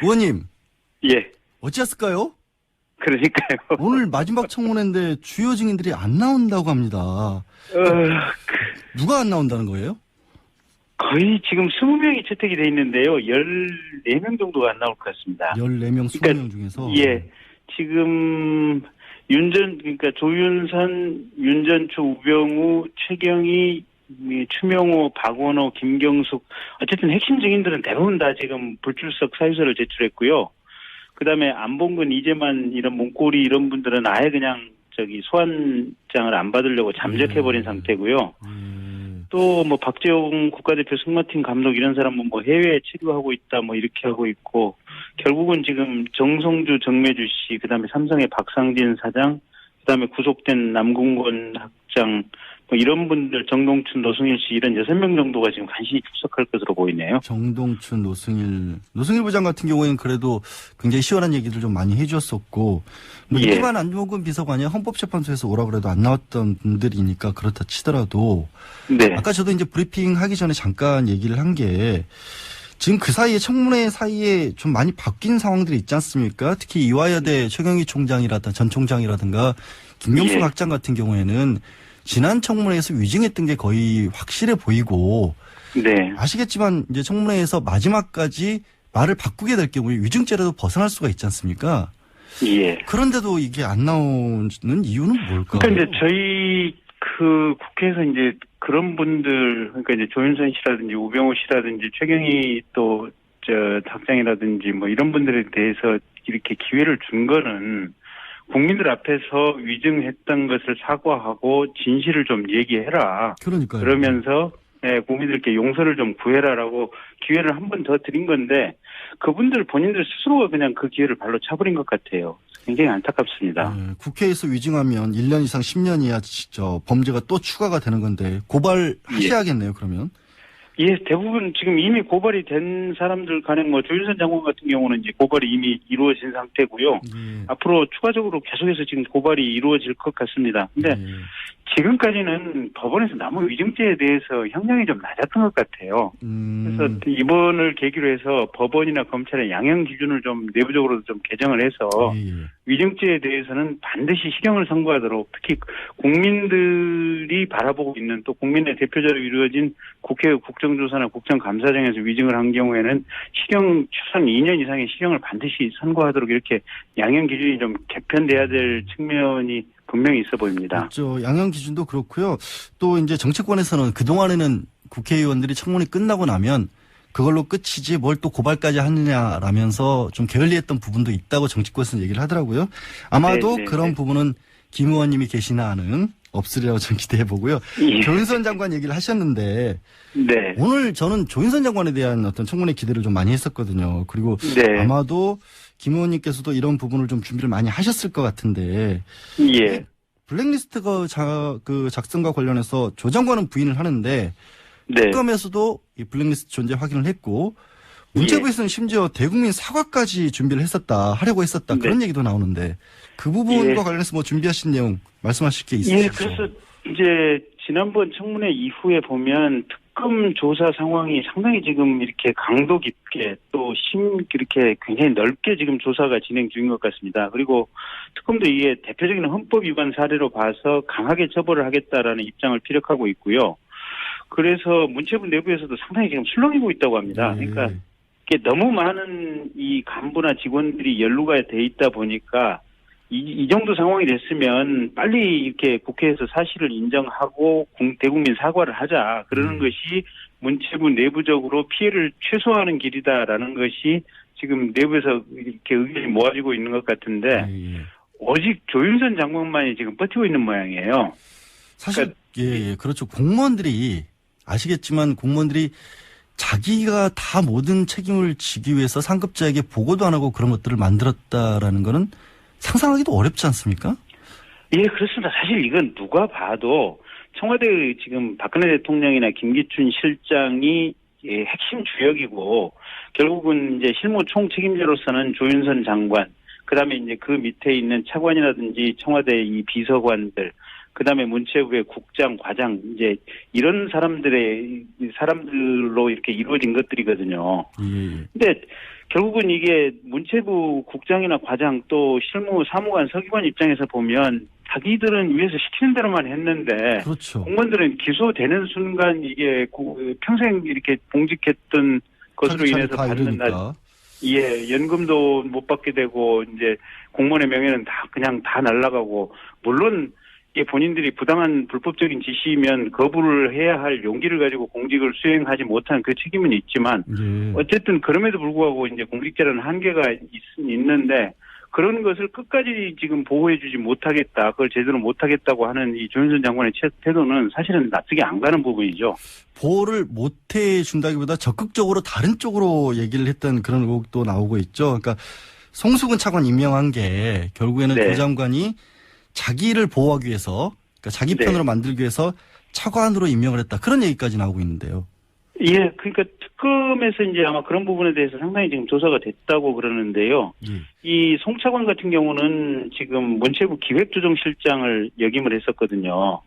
의원님. 예. 어찌했을까요? 그러니까요. 오늘 마지막 청문회인데 주요 증인들이 안 나온다고 합니다. 누가 안 나온다는 거예요? 거의 지금 20명이 채택이 돼 있는데요. 14명 정도가 안 나올 것 같습니다. 14명, 20명 중에서? 예. 지금 그러니까 조윤선, 윤전추, 우병우, 최경희, 추명호, 박원호, 김경숙, 어쨌든 핵심 증인들은 대부분 다 지금 불출석 사유서를 제출했고요. 그 다음에 안봉근, 이재만 이런 문고리 이런 분들은 아예 그냥 소환장을 안 받으려고 잠적해버린 상태고요. 또 뭐 박재홍 국가대표 승마팀 감독 이런 사람은 뭐 해외에 체류하고 있다 뭐 이렇게 하고 있고, 결국은 지금 정성주, 정매주 씨, 그 다음에 삼성의 박상진 사장, 그 다음에 구속된 남궁건 학장, 뭐 이런 분들, 정동춘, 노승일 씨 이런 6명 정도가 지금 간신히 출석할 것으로 보이네요. 정동춘, 노승일 부장 같은 경우에는 그래도 굉장히 시원한 얘기들 좀 많이 해주셨었고, 뭐 예. 이만 안종근 비서관이 헌법재판소에서 오라 그래도 안 나왔던 분들이니까 그렇다 치더라도, 네. 아까 저도 이제 브리핑 하기 전에 잠깐 얘기를 한 게, 지금 그 사이에 청문회 사이에 좀 많이 바뀐 상황들이 있지 않습니까? 특히 이화여대 최경희 총장이라든가 전 총장이라든가 김경수 예. 학장 같은 경우에는 지난 청문회에서 위증했던 게 거의 확실해 보이고, 네. 아시겠지만 이제 청문회에서 마지막까지 말을 바꾸게 될 경우에 위증죄라도 벗어날 수가 있지 않습니까? 예. 그런데도 이게 안 나오는 이유는 뭘까요? 그러니까 이제 저희 국회에서 이제 그런 분들, 그러니까 이제 조윤선 씨라든지 우병우 씨라든지 최경희 또 학장이라든지 뭐 이런 분들에 대해서 이렇게 기회를 준 거는 국민들 앞에서 위증했던 것을 사과하고 진실을 좀 얘기해라. 그러니까요. 그러면서 국민들께 용서를 좀 구해라라고 기회를 한 번 더 드린 건데, 그분들 본인들 스스로가 그냥 그 기회를 발로 차버린 것 같아요. 굉장히 안타깝습니다. 국회에서 위증하면 1년 이상 10년 이하 범죄가 또 추가가 되는 건데 고발하셔야겠네요. 그러면. 예, 대부분 지금 이미 고발이 된 사람들 간에 뭐 조윤선 장관 같은 경우는 이제 고발이 이미 이루어진 상태고요. 예. 앞으로 추가적으로 계속해서 지금 고발이 이루어질 것 같습니다. 근데 예. 지금까지는 법원에서 남은 위증죄에 대해서 형량이 좀 낮았던 것 같아요. 그래서 이번을 계기로 해서 법원이나 검찰의 양형 기준을 좀 내부적으로 좀 개정을 해서 예. 위증죄에 대해서는 반드시 실형을 선고하도록, 특히 국민들이 바라보고 있는 또 국민의 대표자로 이루어진 국회 국정조사나 국정감사장에서 위증을 한 경우에는 실형 최소한 2년 이상의 실형을 반드시 선고하도록 이렇게 양형 기준이 좀 개편돼야 될 측면이 분명히 있어 보입니다. 그렇죠. 양형 기준도 그렇고요. 또 이제 정치권에서는 그동안에는 국회의원들이 청문회 끝나고 나면 그걸로 끝이지 뭘 또 고발까지 하느냐라면서 좀 게을리했던 부분도 있다고 정치권에서는 얘기를 하더라고요. 아마도 네. 그런 부분은 김 의원님이 계시나 하는 없으리라고 저는 기대해 보고요. 예. 조윤선 장관 얘기를 하셨는데 네. 오늘 저는 조윤선 장관에 대한 어떤 청문회 기대를 좀 많이 했었거든요. 그리고 네. 아마도 김 의원님께서도 이런 부분을 좀 준비를 많이 하셨을 것 같은데 예. 블랙리스트가 작성과 관련해서 조 장관은 부인을 하는데 네. 특검에서도 이 블랙리스트 존재 확인을 했고 문체부에서는 심지어 대국민 사과까지 준비를 하려고 했었다. 네. 그런 얘기도 나오는데 그 부분과 예. 관련해서 뭐 준비하신 내용 말씀하실 게 있으시죠? 예, 그래서 이제 지난번 청문회 이후에 보면 특검 조사 상황이 상당히 지금 이렇게 강도 깊게 또 이렇게 굉장히 넓게 지금 조사가 진행 중인 것 같습니다. 그리고 특검도 이게 대표적인 헌법 위반 사례로 봐서 강하게 처벌을 하겠다라는 입장을 피력하고 있고요. 그래서 문체부 내부에서도 상당히 지금 술렁이고 있다고 합니다. 그러니까 이게 너무 많은 이 간부나 직원들이 연루가 돼 있다 보니까 이 정도 상황이 됐으면 빨리 이렇게 국회에서 사실을 인정하고 대국민 사과를 하자. 그러는 것이 문체부 내부적으로 피해를 최소화하는 길이다라는 것이 지금 내부에서 이렇게 의견이 모아지고 있는 것 같은데 오직 조윤선 장관만이 지금 버티고 있는 모양이에요. 사실 그렇죠. 공무원들이 아시겠지만 공무원들이 자기가 다 모든 책임을 지기 위해서 상급자에게 보고도 안 하고 그런 것들을 만들었다라는 거는 상상하기도 어렵지 않습니까? 예, 그렇습니다. 사실 이건 누가 봐도 청와대 지금 박근혜 대통령이나 김기춘 실장이 핵심 주역이고 결국은 이제 실무 총책임자로서는 조윤선 장관, 그다음에 이제 그 밑에 있는 차관이라든지 청와대 이 비서관들, 그다음에 문체부의 국장, 과장 이제 이런 사람들로 이렇게 이루어진 것들이거든요. 예. 근데 결국은 이게 문체부 국장이나 과장 또 실무 사무관 서기관 입장에서 보면 자기들은 위에서 시키는 대로만 했는데 그렇죠. 공무원들은 기소되는 순간 이게 평생 이렇게 봉직했던 것으로 인해서 받는 연금도 못 받게 되고 이제 공무원의 명예는 그냥 다 날아가고, 물론 이게 본인들이 부당한 불법적인 지시면 거부를 해야 할 용기를 가지고 공직을 수행하지 못한 그 책임은 있지만 어쨌든 그럼에도 불구하고 이제 공직자라는 한계가 있는데 그런 것을 끝까지 지금 보호해주지 못하겠다, 그걸 제대로 못하겠다고 하는 이 조윤선 장관의 태도는 사실은 납득이 안 가는 부분이죠. 보호를 못해준다기보다 적극적으로 다른 쪽으로 얘기를 했던 그런 의혹도 나오고 있죠. 그러니까 송수근 차관 임명한 게 결국에는 조 장관이 자기를 보호하기 위해서, 그러니까 자기 편으로 만들기 위해서 차관으로 임명을 했다, 그런 얘기까지 나오고 있는데요. 예, 그러니까 특검에서 이제 아마 그런 부분에 대해서 상당히 지금 조사가 됐다고 그러는데요. 이 송 차관 같은 경우는 지금 문체부 기획조정실장을 역임을 했었거든요.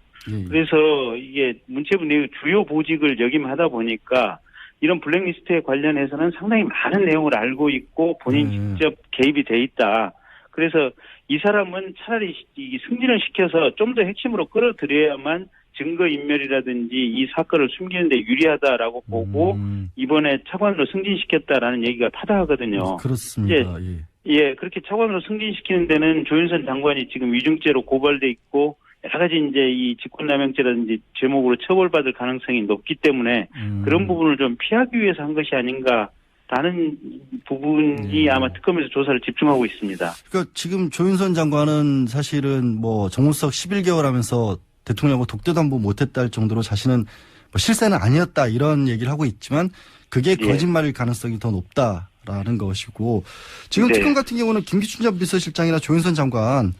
그래서 이게 문체부 내 주요 보직을 역임하다 보니까 이런 블랙리스트에 관련해서는 상당히 많은 내용을 알고 있고 본인 직접 개입이 돼 있다. 그래서 이 사람은 차라리 승진을 시켜서 좀 더 핵심으로 끌어들여야만 증거인멸이라든지 이 사건을 숨기는 데 유리하다라고 보고 이번에 차관으로 승진시켰다라는 얘기가 타당하거든요. 그렇습니다. 예, 그렇게 차관으로 승진시키는 데는 조윤선 장관이 지금 위증죄로 고발돼 있고 여러 가지 이제 이 직권남용죄라든지 제목으로 처벌받을 가능성이 높기 때문에 그런 부분을 좀 피하기 위해서 한 것이 아닌가. 라는 부분이 아마 특검에서 조사를 집중하고 있습니다. 그러니까 지금 조윤선 장관은 사실은 뭐 정무수석 11개월 하면서 대통령하고 독대도 한번 못했다 할 정도로 자신은 뭐 실세는 아니었다, 이런 얘기를 하고 있지만 그게 거짓말일 가능성이 더 높다라는 것이고, 지금 특검 같은 경우는 김기춘 전 비서실장이나 조윤선 장관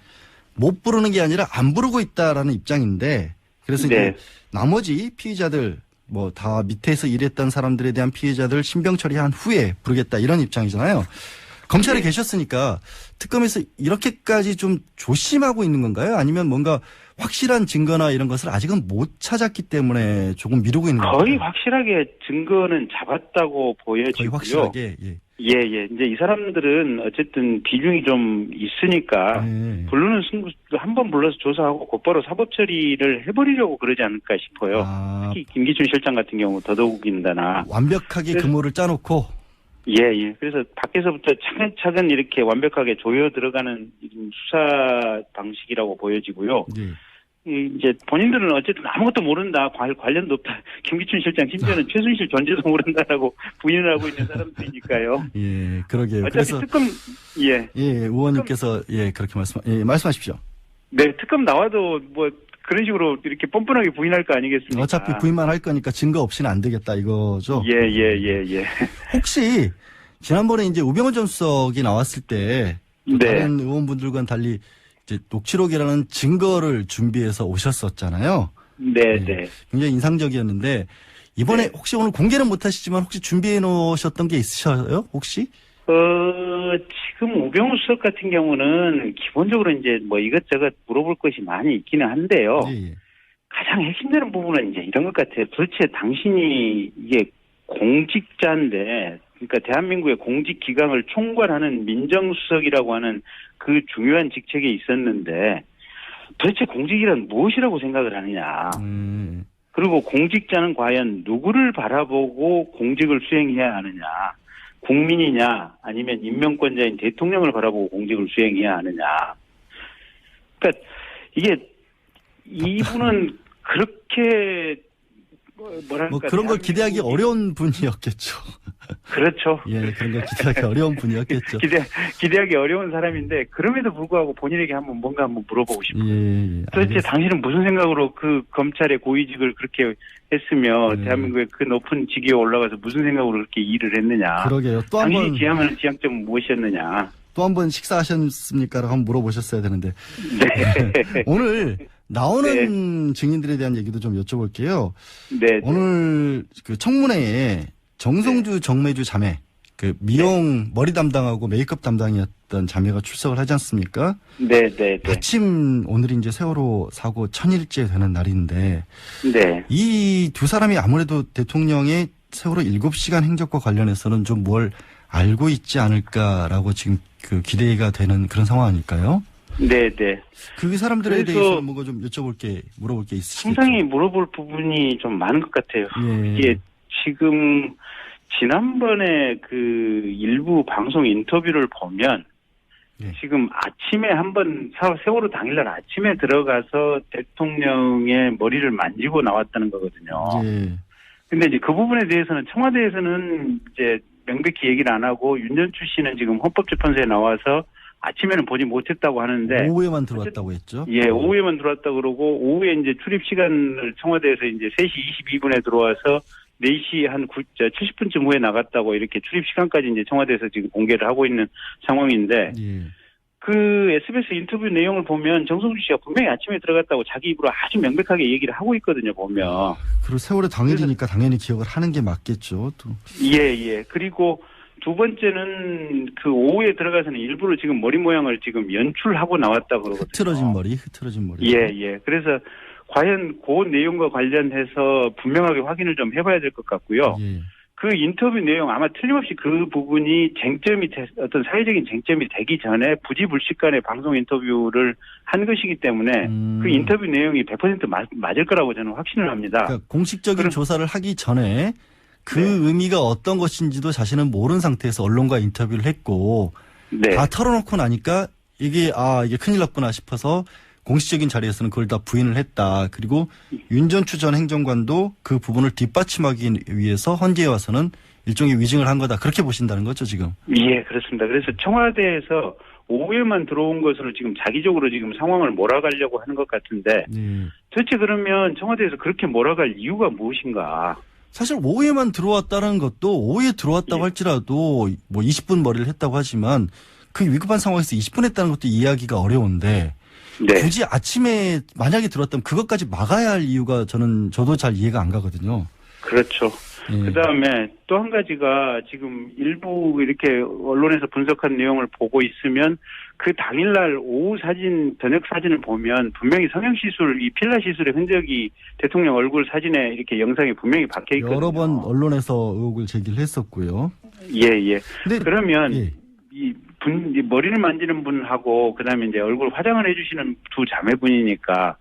못 부르는 게 아니라 안 부르고 있다라는 입장인데, 그래서 이제 나머지 피의자들 뭐 다 밑에서 일했던 사람들에 대한 피해자들 신병 처리한 후에 부르겠다, 이런 입장이잖아요. 검찰에 계셨으니까 특검에서 이렇게까지 좀 조심하고 있는 건가요? 아니면 뭔가 확실한 증거나 이런 것을 아직은 못 찾았기 때문에 조금 미루고 있는 건가요? 거의 확실하게 증거는 잡았다고 보여지고요. 거의 확실하게. 예. 이제 이 사람들은 어쨌든 비중이 좀 있으니까 부르는 승부도 한번 불러서 조사하고 곧바로 사법 처리를 해버리려고 그러지 않을까 싶어요. 특히 김기춘 실장 같은 경우 더더욱인다나. 완벽하게 금호를 짜놓고. 예. 그래서 밖에서부터 차근차근 이렇게 완벽하게 조여 들어가는 수사 방식이라고 보여지고요. 이제 본인들은 어쨌든 아무것도 모른다, 관련도 없다. 김기춘 실장 심지어는 최순실 존재도 모른다라고 부인을 하고 있는 사람들이니까요. 예, 그러게요. 어차피 그래서 특검 의원님께서 그렇게 말씀하십시오. 네, 특검 나와도 뭐 그런 식으로 이렇게 뻔뻔하게 부인할 거 아니겠습니까? 어차피 부인만 할 거니까 증거 없이는 안 되겠다, 이거죠. 예. 혹시 지난번에 이제 우병우 전 수석이 나왔을 때 다른 의원분들과는 달리 이제 녹취록이라는 증거를 준비해서 오셨었잖아요. 네. 굉장히 인상적이었는데 이번에 혹시 오늘 공개는 못 하시지만 혹시 준비해 놓으셨던 게 있으셔요? 혹시? 지금 우병우 수석 같은 경우는 기본적으로 이제 뭐 이것저것 물어볼 것이 많이 있기는 한데요. 가장 핵심되는 부분은 이제 이런 것 같아요. 도대체 당신이 이게 공직자인데, 그러니까 대한민국의 공직기강을 총괄하는 민정수석이라고 하는 그 중요한 직책에 있었는데 도대체 공직이란 무엇이라고 생각을 하느냐. 그리고 공직자는 과연 누구를 바라보고 공직을 수행해야 하느냐. 국민이냐 아니면 임명권자인 대통령을 바라보고 공직을 수행해야 하느냐. 그러니까 이게 이분은 그렇게 뭐랄까. 뭐 그런 걸 기대하기 어려운 분이었겠죠. 그렇죠. 예, 그런 걸 기대하기 어려운 분이었겠죠. 기대하기 어려운 사람인데 그럼에도 불구하고 본인에게 뭔가 한번 물어보고 싶어요. 도대체 당신은 무슨 생각으로 그 검찰의 고위직을 그렇게 했으며 대한민국의 그 높은 직위에 올라가서 무슨 생각으로 그렇게 일을 했느냐. 그러게요. 또 한 번 당신이 지향하는 지향점은 무엇이었느냐. 또 한 번 식사하셨습니까? 라고 한번 물어보셨어야 되는데. 네. 오늘 나오는 증인들에 대한 얘기도 좀 여쭤볼게요. 오늘 그 청문회에 정성주 정매주 자매 그 미용 머리 담당하고 메이크업 담당이었던 자매가 출석을 하지 않습니까? 네, 네, 네. 마침 오늘이 이제 세월호 사고 1000일째 되는 날인데 네. 이 두 사람이 아무래도 대통령의 세월호 7시간 행적과 관련해서는 좀 뭘 알고 있지 않을까라고 지금 그 기대가 되는 그런 상황 아닐까요? 네, 네. 그 사람들에 그래서 대해서 뭔가 좀 물어볼 게 있으시겠죠? 상당히 물어볼 부분이 좀 많은 것 같아요. 예. 이게 지금 지난번에 그 일부 방송 인터뷰를 보면 예. 지금 아침에 한번 세월호 당일날 아침에 들어가서 대통령의 머리를 만지고 나왔다는 거거든요. 예. 근데 이제 그 부분에 대해서는 청와대에서는 이제 명백히 얘기를 안 하고 윤전추 씨는 지금 헌법재판소에 나와서 아침에는 보지 못했다고 하는데 오후에만 들어왔다고 했죠? 예, 오후에만 들어왔다 그러고 오후에 이제 출입 시간을 청와대에서 이제 3시 22분에 들어와서 4시 한 70분쯤 후에 나갔다고 이렇게 출입 시간까지 이제 청와대에서 지금 공개를 하고 있는 상황인데 예. 그 SBS 인터뷰 내용을 보면 정성주 씨가 분명히 아침에 들어갔다고 자기 입으로 아주 명백하게 얘기를 하고 있거든요, 보면. 그리고 세월호 당일이니까 당연히 기억을 하는 게 맞겠죠. 또. 예. 그리고 두 번째는 그 오후에 들어가서는 일부러 지금 머리 모양을 지금 연출하고 나왔다 그러거든요. 흐트러진 머리. 예. 그래서 과연 그 내용과 관련해서 분명하게 확인을 좀 해봐야 될 것 같고요. 예. 그 인터뷰 내용 아마 틀림없이 그 부분이 어떤 사회적인 쟁점이 되기 전에 부지불식간에 방송 인터뷰를 한 것이기 때문에 그 인터뷰 내용이 100% 맞을 거라고 저는 확신을 합니다. 그러니까 공식적인 조사를 하기 전에 그 네. 의미가 어떤 것인지도 자신은 모르는 상태에서 언론과 인터뷰를 했고 네. 다 털어놓고 나니까 이게 큰일 났구나 싶어서 공식적인 자리에서는 그걸 다 부인을 했다. 그리고 윤전추 전 행정관도 그 부분을 뒷받침하기 위해서 헌재에 와서는 일종의 위증을 한 거다. 그렇게 보신다는 거죠, 지금? 예, 그렇습니다. 그래서 청와대에서 오후에만 들어온 것으로 지금 자기적으로 지금 상황을 몰아가려고 하는 것 같은데 네. 도대체 그러면 청와대에서 그렇게 몰아갈 이유가 무엇인가? 사실 오후에만 들어왔다는 것도 오후에 들어왔다고 예. 할지라도 뭐 20분 머리를 했다고 하지만 그 위급한 상황에서 20분 했다는 것도 이해하기가 어려운데 네. 굳이 아침에 만약에 들어왔다면 그것까지 막아야 할 이유가 저도 잘 이해가 안 가거든요. 그렇죠. 예. 그다음에 또 한 가지가 지금 일부 이렇게 언론에서 분석한 내용을 보고 있으면 그 당일날 오후 사진, 저녁 사진을 보면 분명히 성형시술, 이 필라 시술의 흔적이 대통령 얼굴 사진에 이렇게 영상에 분명히 박혀 있거든요. 여러 번 언론에서 의혹을 제기를 했었고요. 예. 근데 그러면 예. 이 머리를 만지는 분하고 그다음에 이제 얼굴 화장을 해주시는 두 자매분이니까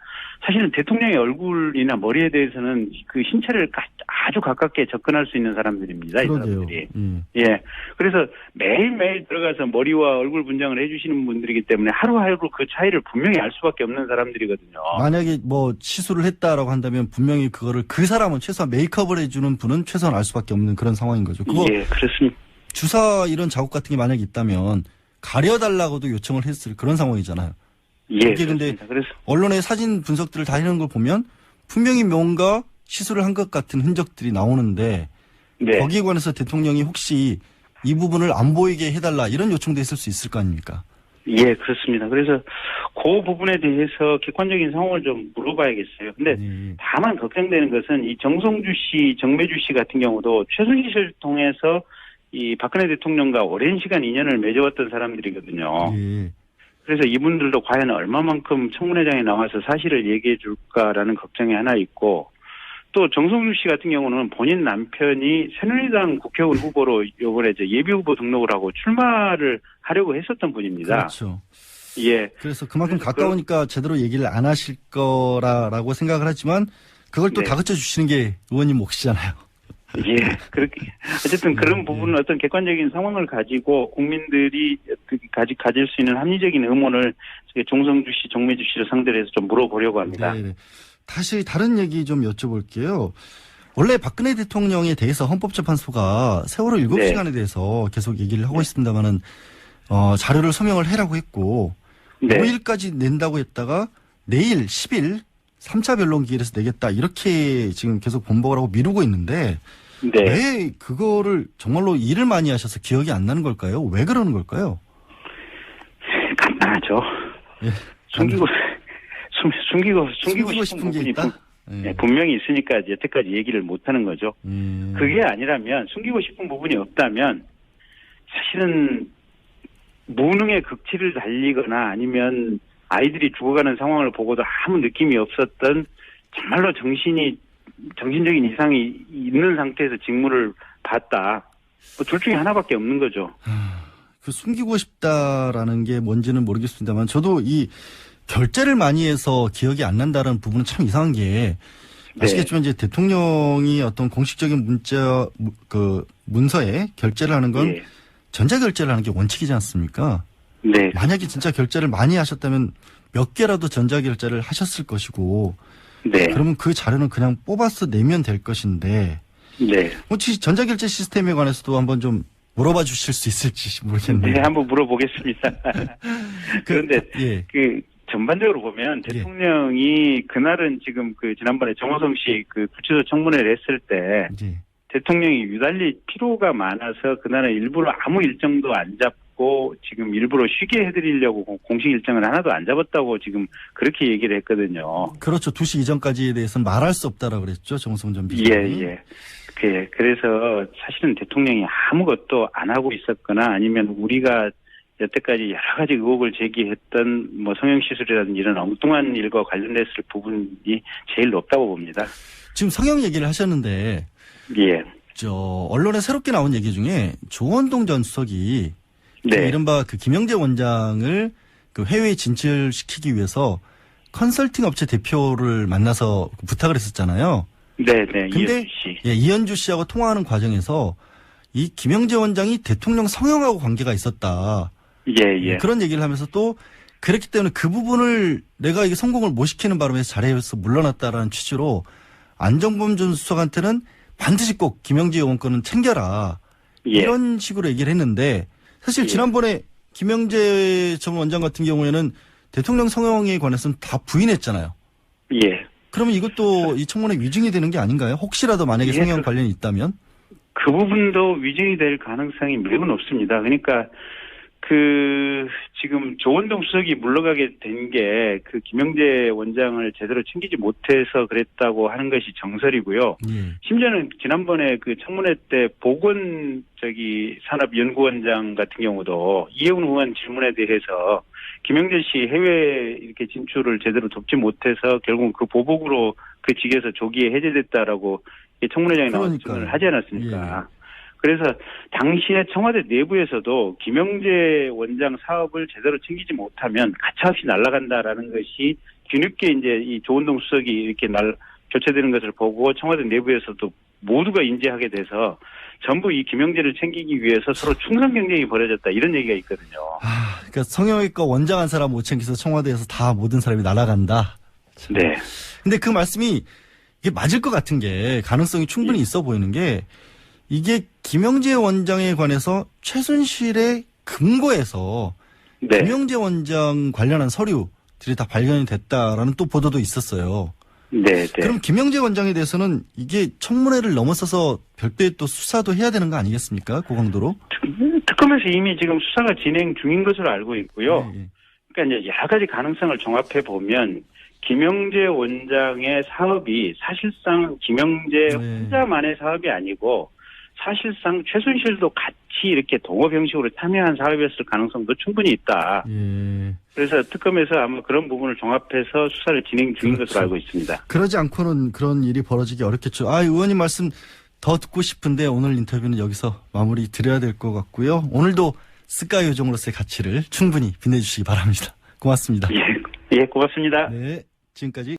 사실은 대통령의 얼굴이나 머리에 대해서는 그 신체를 아주 가깝게 접근할 수 있는 사람들입니다. 이 그러게요. 사람들이. 예. 그래서 매일매일 들어가서 머리와 얼굴 분장을 해주시는 분들이기 때문에 하루하루 그 차이를 분명히 알 수밖에 없는 사람들이거든요. 만약에 뭐 시술을 했다라고 한다면 분명히 그거를 그 사람은 최소한 메이크업을 해주는 분은 최소한 알 수밖에 없는 그런 상황인 거죠. 그거 예, 그렇습니다. 주사 이런 자국 같은 게 만약에 있다면 가려달라고도 요청을 했을 그런 상황이잖아요. 예. 이게 근데 그렇습니다. 그래서 언론의 사진 분석들을 다 하는 걸 보면 분명히 뭔가 시술을 한 것 같은 흔적들이 나오는데 네. 거기에 관해서 대통령이 혹시 이 부분을 안 보이게 해달라 이런 요청도 했을 수 있을 거 아닙니까? 예, 그렇습니다. 그래서 그 부분에 대해서 객관적인 상황을 좀 물어봐야겠어요. 근데 네. 다만 걱정되는 것은 이 정성주 씨, 정매주 씨 같은 경우도 최순실을 통해서 이 박근혜 대통령과 오랜 시간 인연을 맺어왔던 사람들이거든요. 예. 그래서 이분들도 과연 얼마만큼 청문회장에 나와서 사실을 얘기해 줄까라는 걱정이 하나 있고 또 정성주 씨 같은 경우는 본인 남편이 새누리당 국회의원 후보로 이번에 이제 예비 후보 등록을 하고 출마를 하려고 했었던 분입니다. 그렇죠. 예. 그래서 그만큼 그래서 가까우니까 제대로 얘기를 안 하실 거라고 생각을 하지만 그걸 또 네. 다그쳐 주시는 게 의원님 몫이잖아요. 예, 그렇게 어쨌든 그런 부분은 어떤 객관적인 상황을 가지고 국민들이 가질 수 있는 합리적인 의문을 정성주 씨, 정매주 씨를 상대로 해서 좀 물어보려고 합니다. 네. 다시 다른 얘기 좀 여쭤볼게요. 원래 박근혜 대통령에 대해서 헌법재판소가 세월호 7시간에 대해서 계속 얘기를 하고 있습니다만은 자료를 소명을 해라고 했고 네. 5일까지 낸다고 했다가 내일 10일 3차 변론 기일에서 내겠다 이렇게 지금 계속 번복을 하고 미루고 있는데 네. 왜 그거를 정말로 일을 많이 하셔서 기억이 안 나는 걸까요? 왜 그러는 걸까요? 간단하죠. 예, 숨기고 싶은 게 부분이 있다? 예. 분명히 있으니까 여태까지 얘기를 못 하는 거죠. 그게 아니라면 숨기고 싶은 부분이 없다면 사실은 무능의 극치를 달리거나 아니면 아이들이 죽어가는 상황을 보고도 아무 느낌이 없었던 정말로 정신적인 이상이 있는 상태에서 직무를 봤다. 뭐 둘 중에 하나밖에 없는 거죠. 그 숨기고 싶다라는 게 뭔지는 모르겠습니다만 저도 이 결재를 많이 해서 기억이 안 난다는 부분은 참 이상한 게 아시겠지만 이제 대통령이 어떤 공식적인 문서에 결재를 하는 건 예. 전자 결재를 하는 게 원칙이지 않습니까? 네. 만약에 진짜 결재를 많이 하셨다면 몇 개라도 전자 결재를 하셨을 것이고 네. 그러면 그 자료는 그냥 뽑아서 내면 될 것인데 네. 혹시 전자 결재 시스템에 관해서도 한번 좀 물어봐 주실 수 있을지 모르겠네요. 네, 한번 물어보겠습니다. 그런데 예. 전반적으로 보면 대통령이 그날은 지금 지난번에 정호성 씨 구치소 청문회를 했을 때 예. 대통령이 유달리 피로가 많아서 그날은 일부러 아무 일정도 안 잡고 지금 일부러 쉬게 해드리려고 공식 일정을 하나도 안 잡았다고 지금 그렇게 얘기를 했거든요. 그렇죠. 2시 이전까지에 대해서는 말할 수 없다라고 그랬죠. 정성훈 전 비서관이. 예. 그래서 사실은 대통령이 아무것도 안 하고 있었거나 아니면 우리가 여태까지 여러 가지 의혹을 제기했던 성형시술이라든지 이런 엉뚱한 일과 관련됐을 부분이 제일 높다고 봅니다. 지금 성형 얘기를 하셨는데 예. 언론에 새롭게 나온 얘기 중에 조원동 전 수석이 네. 이른바 김영재 원장을 해외에 진출시키기 위해서 컨설팅 업체 대표를 만나서 부탁을 했었잖아요. 네. 근데 이현주 씨. 이현주 씨하고 통화하는 과정에서 이 김영재 원장이 대통령 성형하고 관계가 있었다. 예. 그런 얘기를 하면서 또 그랬기 때문에 그 부분을 내가 이게 성공을 못 시키는 바람에 자리에서 물러났다라는 취지로 안정범 전 수석한테는 반드시 꼭 김영재 의원권은 챙겨라. 예. 이런 식으로 얘기를 했는데 사실 지난번에 김영재 전 원장 같은 경우에는 대통령 성형에 관해서는 다 부인했잖아요. 예. 그러면 이것도 이 청문회 위증이 되는 게 아닌가요? 혹시라도 만약에 성형 관련이 있다면? 그 부분도 위증이 될 가능성이 매우 높습니다. 그러니까 지금 조원동 수석이 물러가게 된 게 김영재 원장을 제대로 챙기지 못해서 그랬다고 하는 것이 정설이고요. 예. 심지어는 지난번에 청문회 때 산업연구원장 같은 경우도 이해운 의원 질문에 대해서 김영재 씨 해외 이렇게 진출을 제대로 돕지 못해서 결국 그 보복으로 그 직에서 조기에 해제됐다라고 청문회장이 나와서 질문을 하지 않았습니까? 예. 그래서 당시에 청와대 내부에서도 김영재 원장 사업을 제대로 챙기지 못하면 가차없이 날아간다라는 것이 뒤늦게 이제 이 조원동 수석이 이렇게 교체되는 것을 보고 청와대 내부에서도 모두가 인지하게 돼서 전부 이 김영재를 챙기기 위해서 서로 충성 경쟁이 벌어졌다 이런 얘기가 있거든요. 그러니까 성형외과 원장 한 사람 못 챙겨서 청와대에서 다 모든 사람이 날아간다. 네. 근데 그 말씀이 이게 맞을 것 같은 게 가능성이 충분히 있어 보이는 게 이게 김영재 원장에 관해서 최순실의 금고에서 네. 김영재 원장 관련한 서류들이 다 발견이 됐다라는 또 보도도 있었어요. 네. 그럼 김영재 원장에 대해서는 이게 청문회를 넘어서서 별도의 또 수사도 해야 되는 거 아니겠습니까? 고강도로? 특검에서 이미 지금 수사가 진행 중인 것으로 알고 있고요. 예. 그러니까 이제 여러 가지 가능성을 종합해 보면 김영재 원장의 사업이 사실상 김영재 혼자만의 사업이 아니고 사실상 최순실도 같이 이렇게 동업 형식으로 참여한 사업이었을 가능성도 충분히 있다. 예. 그래서 특검에서 아마 그런 부분을 종합해서 수사를 진행 중인 것으로 알고 있습니다. 그러지 않고는 그런 일이 벌어지기 어렵겠죠. 의원님 말씀 더 듣고 싶은데 오늘 인터뷰는 여기서 마무리 드려야 될 것 같고요. 오늘도 스카이 요정으로서의 가치를 충분히 빛내주시기 바랍니다. 고맙습니다. 예, 고맙습니다. 네, 지금까지